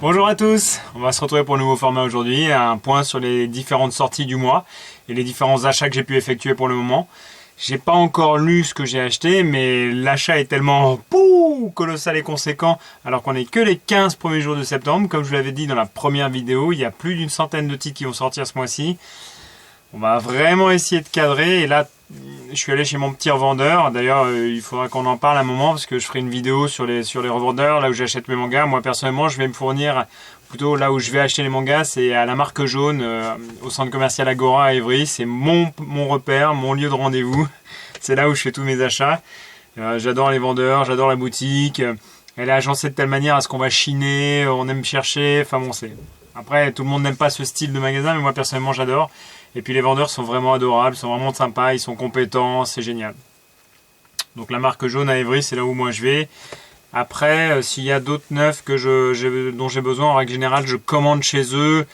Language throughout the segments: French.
Bonjour à tous, on va se retrouver pour un nouveau format aujourd'hui, un point sur les différentes sorties du mois et les différents achats que j'ai pu effectuer pour le moment. J'ai pas encore lu ce que j'ai acheté, mais l'achat est tellement colossal et conséquent, alors qu'on n'est que les 15 premiers jours de septembre. Comme je vous l'avais dit dans la première vidéo, il y a plus d'une centaine de titres qui vont sortir ce mois-ci. On va vraiment essayer de cadrer, et là je suis allé chez mon petit revendeur. D'ailleurs il faudra qu'on en parle un moment, parce que je ferai une vidéo sur les revendeurs, là où j'achète mes mangas. Moi personnellement je vais me fournir, plutôt là où je vais acheter les mangas, c'est à la Marque Jaune, au centre commercial Agora à Évry. C'est mon repère, mon lieu de rendez-vous. C'est là où je fais tous mes achats. J'adore les vendeurs, j'adore la boutique. Elle est agencée de telle manière à ce qu'on va chiner, on aime chercher, enfin bon, c'est... Après, tout le monde n'aime pas ce style de magasin, mais moi personnellement j'adore. Et puis les vendeurs sont vraiment adorables, sont vraiment sympas, ils sont compétents, c'est génial. Donc la Marque Jaune à Évry, c'est là où moi je vais. Après, s'il y a d'autres neufs dont j'ai besoin, en règle générale, je commande chez eux.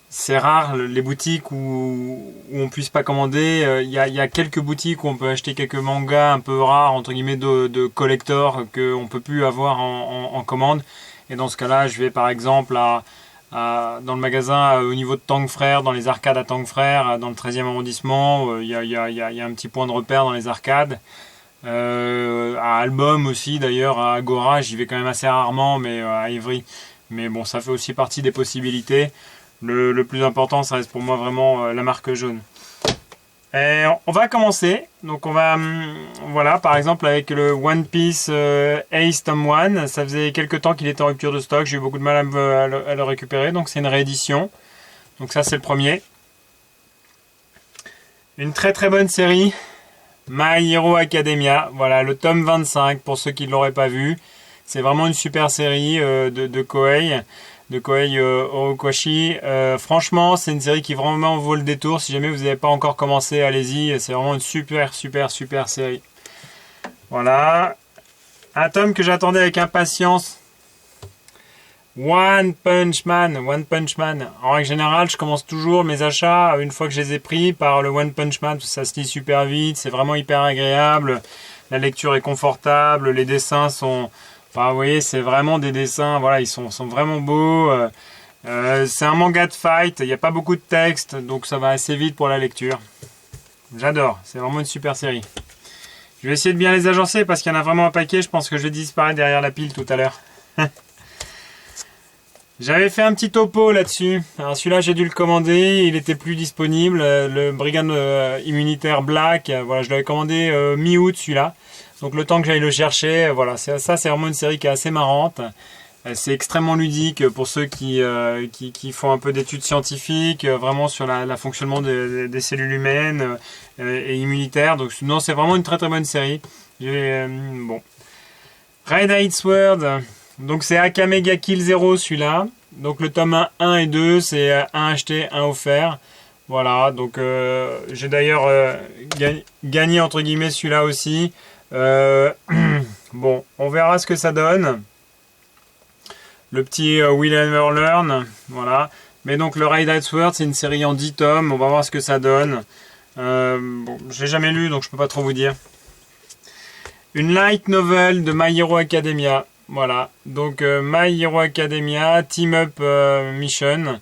C'est rare les boutiques où on puisse pas commander. Il y a quelques boutiques où on peut acheter quelques mangas un peu rares, entre guillemets, de collector, qu'on peut plus avoir en commande. Et dans ce cas-là, je vais par exemple dans le magasin au niveau de Tang Frères, dans les arcades à Tang Frères, dans le 13e arrondissement. Il y a un petit point de repère dans les arcades. À Album aussi, d'ailleurs, à Agora, j'y vais quand même assez rarement, mais à Évry. Mais bon, ça fait aussi partie des possibilités. Le plus important, ça reste pour moi vraiment la Marque Jaune. Et on va commencer. Donc on va, voilà, par exemple avec le One Piece Ace Tome 1. Ça faisait quelques temps qu'il était en rupture de stock. J'ai eu beaucoup de mal à le récupérer. Donc c'est une réédition. Donc ça c'est le premier. Une très très bonne série. My Hero Academia. Voilà, le tome 25 pour ceux qui ne l'auraient pas vu. C'est vraiment une super série de Koei. De Koei Horikoshi. Franchement, c'est une série qui vraiment vaut le détour. Si jamais vous n'avez pas encore commencé, allez-y. C'est vraiment une super série. Voilà. Un tome que j'attendais avec impatience. One Punch Man. En règle générale, je commence toujours mes achats, une fois que je les ai pris, par le One Punch Man. Ça se lit super vite. C'est vraiment hyper agréable. La lecture est confortable. Les dessins sont... Enfin, vous voyez, c'est vraiment des dessins, voilà, ils sont vraiment beaux. C'est un manga de fight, il n'y a pas beaucoup de texte, donc ça va assez vite pour la lecture. J'adore, c'est vraiment une super série. Je vais essayer de bien les agencer parce qu'il y en a vraiment un paquet, je pense que je vais disparaître derrière la pile tout à l'heure. J'avais fait un petit topo là-dessus. Alors celui-là, j'ai dû le commander, il était plus disponible. Le Brigand immunitaire Black, voilà, je l'avais commandé mi-août celui-là. Donc le temps que j'aille le chercher, voilà, ça c'est vraiment une série qui est assez marrante. C'est extrêmement ludique pour ceux qui font un peu d'études scientifiques, vraiment sur le fonctionnement des cellules humaines et immunitaires. Donc non, c'est vraiment une très très bonne série. Bon. Raid Sword, donc c'est Akame ga Kill 0 celui-là. Donc le tome 1 et 2, c'est un acheté, un offert. Voilà, donc j'ai d'ailleurs gagné entre guillemets celui-là aussi. Bon, on verra ce que ça donne. Le petit Will Never Learn, voilà. Mais donc le Raid Sword, c'est une série en 10 tomes. On va voir ce que ça donne. Bon, je l'ai jamais lu, donc je peux pas trop vous dire. Une light novel de My Hero Academia. Voilà. Donc My Hero Academia Team Up Mission.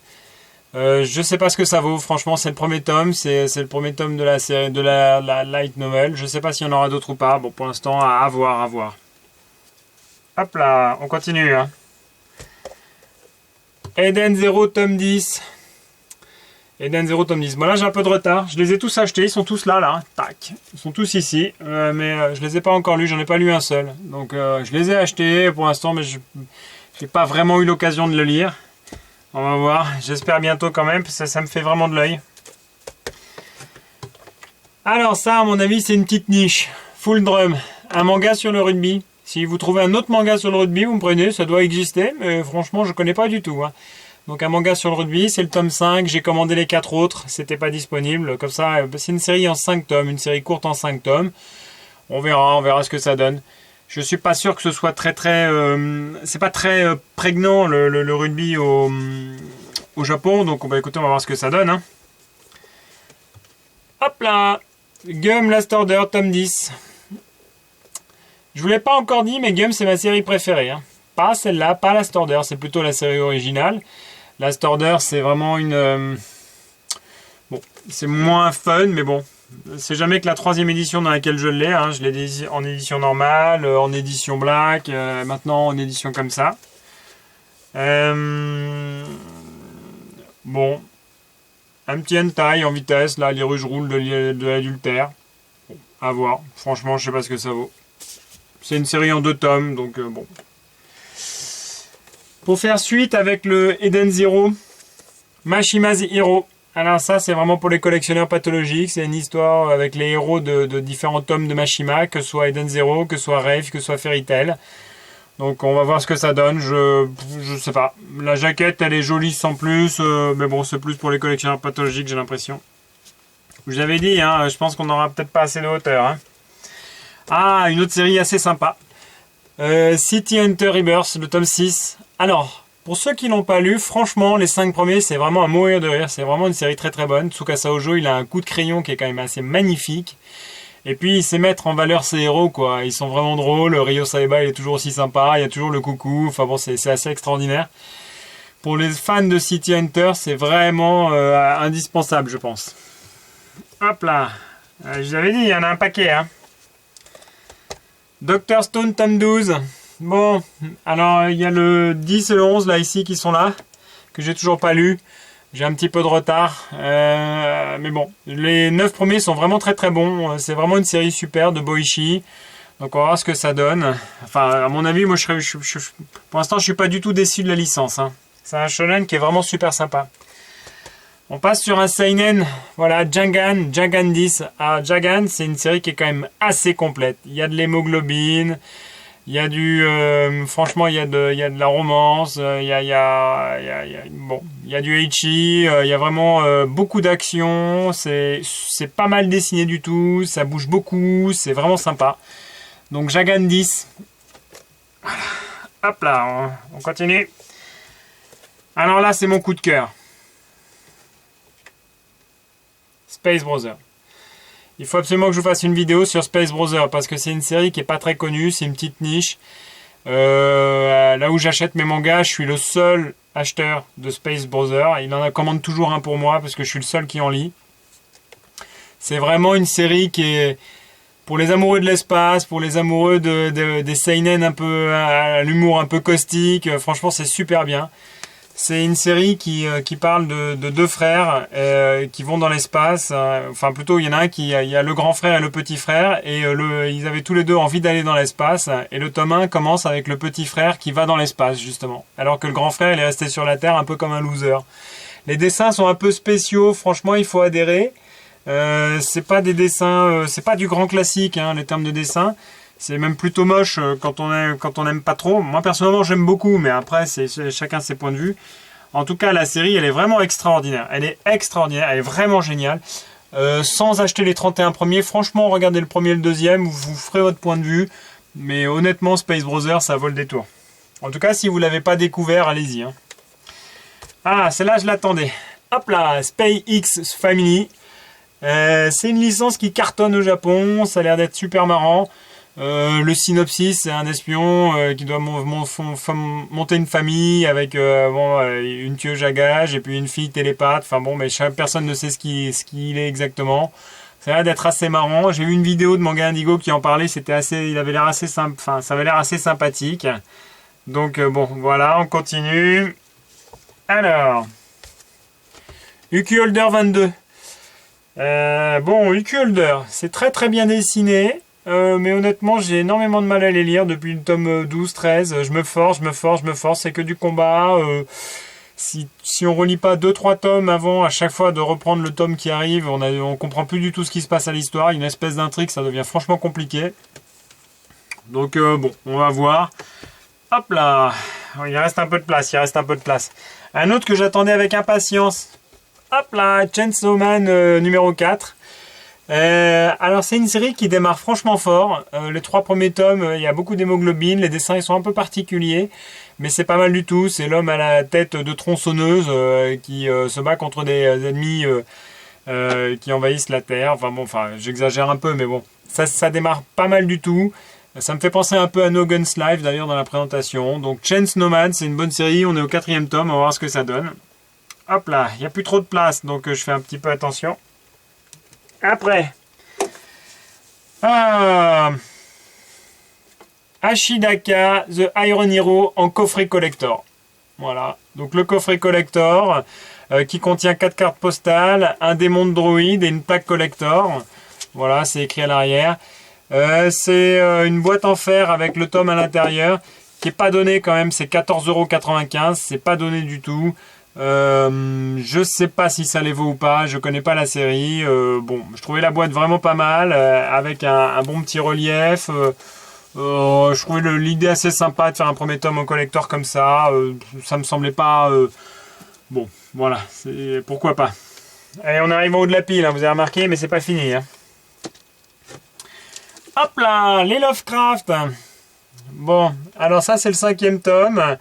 Je sais pas ce que ça vaut, franchement c'est le premier tome, c'est le premier tome de la série, de la light novel. Je sais pas s'il y en aura d'autres ou pas, bon pour l'instant à voir. Hop là, on continue. Hein. Eden Zero tome 10. Eden Zero tome 10. Bon là j'ai un peu de retard, je les ai tous achetés, ils sont tous là, hein. Tac. Ils sont tous ici, mais je les ai pas encore lus, j'en ai pas lu un seul. Donc je les ai achetés pour l'instant, mais j'ai pas vraiment eu l'occasion de le lire. On va voir, j'espère bientôt quand même, parce que ça me fait vraiment de l'œil. Alors ça, à mon avis, c'est une petite niche. Full Drum, un manga sur le rugby. Si vous trouvez un autre manga sur le rugby, vous me prenez, ça doit exister, mais franchement, je connais pas du tout. Hein. Donc un manga sur le rugby, c'est le tome 5, j'ai commandé les 4 autres, c'était pas disponible. Comme ça, c'est une série en 5 tomes, une série courte en 5 tomes. On verra ce que ça donne. Je suis pas sûr que ce soit très c'est pas très prégnant le rugby au Japon, donc écoutez, on va voir ce que ça donne. Hein. Hop là, Gum Last Order, tome 10. Je vous l'ai pas encore dit, mais Gum c'est ma série préférée. Hein. pas celle-là, pas Last Order, c'est plutôt la série originale. Last Order, c'est vraiment une... bon, c'est moins fun, mais bon, c'est jamais que la 3e édition dans laquelle je l'ai. Hein. Je l'ai en édition normale, en édition black, maintenant en édition comme ça. Bon, un petit hentai en vitesse, là, les rues roulent de l'adultère. Bon, à voir, franchement, je sais pas ce que ça vaut. C'est une série en 2 tomes, donc bon. Pour faire suite avec le Eden Zero, Mashima's Hero. Alors ça, c'est vraiment pour les collectionneurs pathologiques. C'est une histoire avec les héros de différents tomes de Mashima, que ce soit Eden Zero, que ce soit Rave, que ce soit Fairy Tail. Donc on va voir ce que ça donne. Je sais pas. La jaquette, elle est jolie sans plus, mais bon, c'est plus pour les collectionneurs pathologiques, j'ai l'impression. Je vous avais dit, hein, je pense qu'on n'aura peut-être pas assez de hauteur. Hein. Ah, une autre série assez sympa. City Hunter Rebirth, le tome 6. Alors, pour ceux qui l'ont pas lu, franchement, les 5 premiers, c'est vraiment à mourir de rire. C'est vraiment une série très très bonne. Tsukasa Ojo, il a un coup de crayon qui est quand même assez magnifique. Et puis, il sait mettre en valeur ses héros, quoi. Ils sont vraiment drôles. Ryo Saeba, il est toujours aussi sympa. Il y a toujours le coucou. Enfin bon, c'est assez extraordinaire. Pour les fans de City Hunter, c'est vraiment indispensable, je pense. Hop là. Je vous avais dit, il y en a un paquet, hein. Dr Stone tome 12. Bon, alors il y a le 10 et le 11 là ici qui sont là, que j'ai toujours pas lu. J'ai un petit peu de retard, mais bon, les 9 premiers sont vraiment très très bons. C'est vraiment une série super de Boichi. Donc on va voir ce que ça donne. Enfin, à mon avis, moi pour l'instant je suis pas du tout déçu de la licence. Hein. C'est un shonen qui est vraiment super sympa. On passe sur un seinen, voilà, Jagan 10. Alors Jagan, c'est une série qui est quand même assez complète. Il y a de l'hémoglobine, il y a du, franchement, il y a de la romance, il y a du ecchi, il y a vraiment beaucoup d'action. C'est pas mal dessiné du tout, ça bouge beaucoup, c'est vraiment sympa. Donc Jagan 10. Voilà. Hop là, on continue. Alors là, c'est mon coup de cœur. Space Brother. Il faut absolument que je vous fasse une vidéo sur Space Brother parce que c'est une série qui est pas très connue, c'est une petite niche. Là où j'achète mes mangas, je suis le seul acheteur de Space Brother. Il en commande toujours un pour moi parce que je suis le seul qui en lit. C'est vraiment une série qui est pour les amoureux de l'espace, pour les amoureux des seinen un peu à l'humour un peu caustique. Franchement, c'est super bien. C'est une série qui parle de 2 frères qui vont dans l'espace. Enfin, plutôt, il y en a un il y a le grand frère et le petit frère. Et ils avaient tous les deux envie d'aller dans l'espace. Et le tome 1 commence avec le petit frère qui va dans l'espace, justement. Alors que le grand frère, il est resté sur la Terre un peu comme un loser. Les dessins sont un peu spéciaux. Franchement, il faut adhérer. C'est pas des dessins... c'est pas du grand classique, hein, les termes de dessin. C'est même plutôt moche quand on aime pas trop. Moi personnellement j'aime beaucoup, mais après c'est chacun ses points de vue. En tout cas la série elle est vraiment extraordinaire. Elle est extraordinaire, elle est vraiment géniale. Sans acheter les 31 premiers, franchement regardez le premier et le deuxième, vous ferez votre point de vue. Mais honnêtement Space Brothers ça vaut le détour. En tout cas si vous l'avez pas découvert, allez-y. Hein. Ah celle-là je l'attendais. Hop là, SpaceX Family. C'est une licence qui cartonne au Japon, ça a l'air d'être super marrant. Le synopsis, c'est un espion qui doit monter une famille avec une tueuse à gages et puis une fille télépathe. Enfin bon, mais personne ne sait ce qu'il est exactement. Ça a l'air d'être assez marrant. J'ai vu une vidéo de Manga Indigo qui en parlait. Il avait l'air assez simple. Enfin, ça avait l'air assez sympathique. Donc bon, voilà, on continue. Alors, Uki Holder 22. Bon, Uki Holder, c'est très très bien dessiné. Mais honnêtement j'ai énormément de mal à les lire depuis le tome 12-13. Je me force, c'est que du combat. Si on relit pas 2-3 tomes avant à chaque fois de reprendre le tome qui arrive, on comprend plus du tout ce qui se passe à l'histoire. Il y a une espèce d'intrigue, ça devient franchement compliqué. Donc bon, on va voir. Hop là, il reste un peu de place, Un autre que j'attendais avec impatience. Hop là, Chainsaw Man numéro 4. Alors c'est une série qui démarre franchement fort. Les 3 premiers tomes, il y a beaucoup d'hémoglobine, les dessins ils sont un peu particuliers, mais c'est pas mal du tout. C'est l'homme à la tête de tronçonneuse qui se bat contre des ennemis qui envahissent la Terre. Enfin bon, j'exagère un peu, mais bon, ça démarre pas mal du tout. Ça me fait penser un peu à No Guns Live d'ailleurs dans la présentation. Donc Chance Nomad, c'est une bonne série, on est au 4e tome, on va voir ce que ça donne. Hop là, il n'y a plus trop de place, donc je fais un petit peu attention. Après, Ashidaka, The Iron Hero en coffret collector. Voilà, donc le coffret collector qui contient 4 cartes postales, un démon de droïde et une plaque collector. Voilà, c'est écrit à l'arrière. C'est une boîte en fer avec le tome à l'intérieur qui n'est pas donné quand même, c'est 14,95 €, c'est pas donné du tout. Je sais pas si ça les vaut ou pas, je connais pas la série. Bon, je trouvais la boîte vraiment pas mal, avec un bon petit relief. Je trouvais l'idée assez sympa de faire un premier tome en collector comme ça. Ça me semblait pas... Bon, voilà, pourquoi pas. Allez, on arrive en haut de la pile, hein, vous avez remarqué, mais c'est pas fini. Hein. Hop là, les Lovecraft. Bon, alors ça c'est le 5e tome.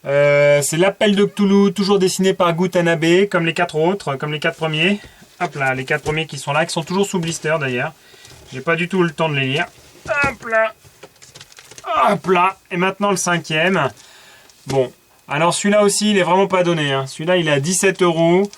C'est l'appel de Cthulhu, toujours dessiné par Gu Tanabe, comme les 4 autres, comme les 4 premiers. Hop là, les 4 premiers qui sont là, qui sont toujours sous blister d'ailleurs. J'ai pas du tout le temps de les lire. Hop là. Hop là. Et maintenant le 5e. Bon, alors celui-là aussi, il est vraiment pas donné. Hein. Celui-là, il est à 17 €.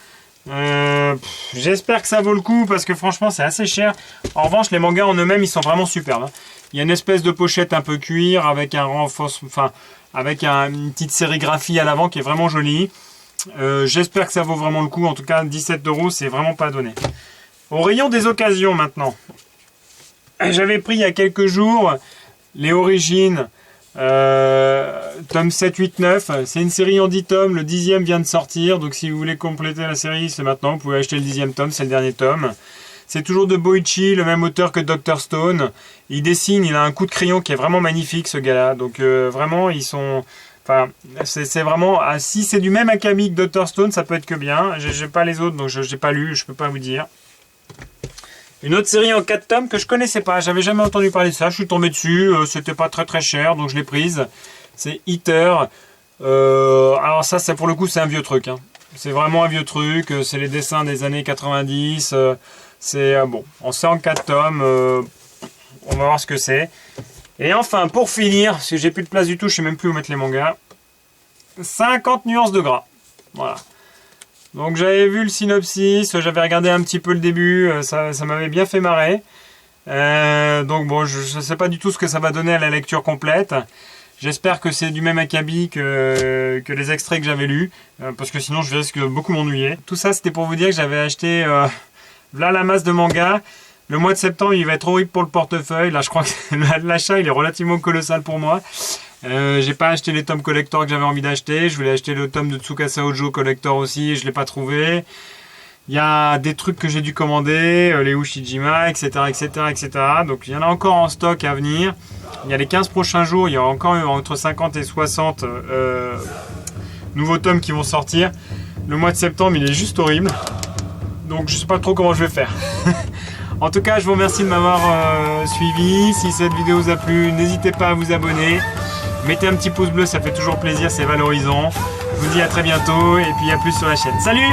J'espère que ça vaut le coup parce que franchement c'est assez cher. En revanche les mangas en eux-mêmes ils sont vraiment superbes. Hein. Il y a une espèce de pochette un peu cuir avec un renforcement, enfin avec une petite sérigraphie à l'avant qui est vraiment jolie. J'espère que ça vaut vraiment le coup. En tout cas 17 € c'est vraiment pas donné. Au rayon des occasions maintenant. J'avais pris il y a quelques jours les Origines. Tome 7, 8, 9, c'est une série en 10 tomes, le 10e vient de sortir, donc si vous voulez compléter la série, c'est maintenant, vous pouvez acheter le 10e tome, c'est le dernier tome. C'est toujours de Boichi, le même auteur que Dr Stone. Il dessine, il a un coup de crayon qui est vraiment magnifique ce gars-là, donc vraiment ils sont... Enfin, c'est vraiment... si c'est du même acabit que Dr Stone, ça peut être que bien. J'ai pas les autres, donc j'ai pas lu, je peux pas vous dire. Une autre série en 4 tomes que je connaissais pas, j'avais jamais entendu parler de ça, je suis tombé dessus, c'était pas très cher, donc je l'ai prise. C'est Eater. Alors ça, pour le coup, c'est un vieux truc. Hein. C'est vraiment un vieux truc, c'est les dessins des années 90. C'est bon, on sait en 4 tomes, on va voir ce que c'est. Et enfin, pour finir, parce que j'ai plus de place du tout, je sais même plus où mettre les mangas, 50 nuances de gras. Voilà. Donc j'avais vu le synopsis, j'avais regardé un petit peu le début, ça m'avait bien fait marrer. Donc bon, je ne sais pas du tout ce que ça va donner à la lecture complète. J'espère que c'est du même acabit que les extraits que j'avais lus, parce que sinon je risque de beaucoup m'ennuyer. Tout ça c'était pour vous dire que j'avais acheté là la masse de mangas. Le mois de septembre il va être horrible pour le portefeuille, là je crois que l'achat il est relativement colossal pour moi. J'ai pas acheté les tomes collector que j'avais envie d'acheter. Je voulais acheter le tome de Tsukasa Hojo collector aussi et je l'ai pas trouvé. Il y a des trucs que j'ai dû commander, les Ushijima, etc., etc., etc. Donc il y en a encore en stock à venir. Il y a les 15 prochains jours, il y aura encore entre 50 et 60 nouveaux tomes qui vont sortir. Le mois de septembre il est juste horrible. Donc je sais pas trop comment je vais faire. En tout cas je vous remercie de m'avoir suivi. Si cette vidéo vous a plu, n'hésitez pas à vous abonner. Mettez un petit pouce bleu, ça fait toujours plaisir, c'est valorisant. Je vous dis à très bientôt et puis à plus sur la chaîne. Salut!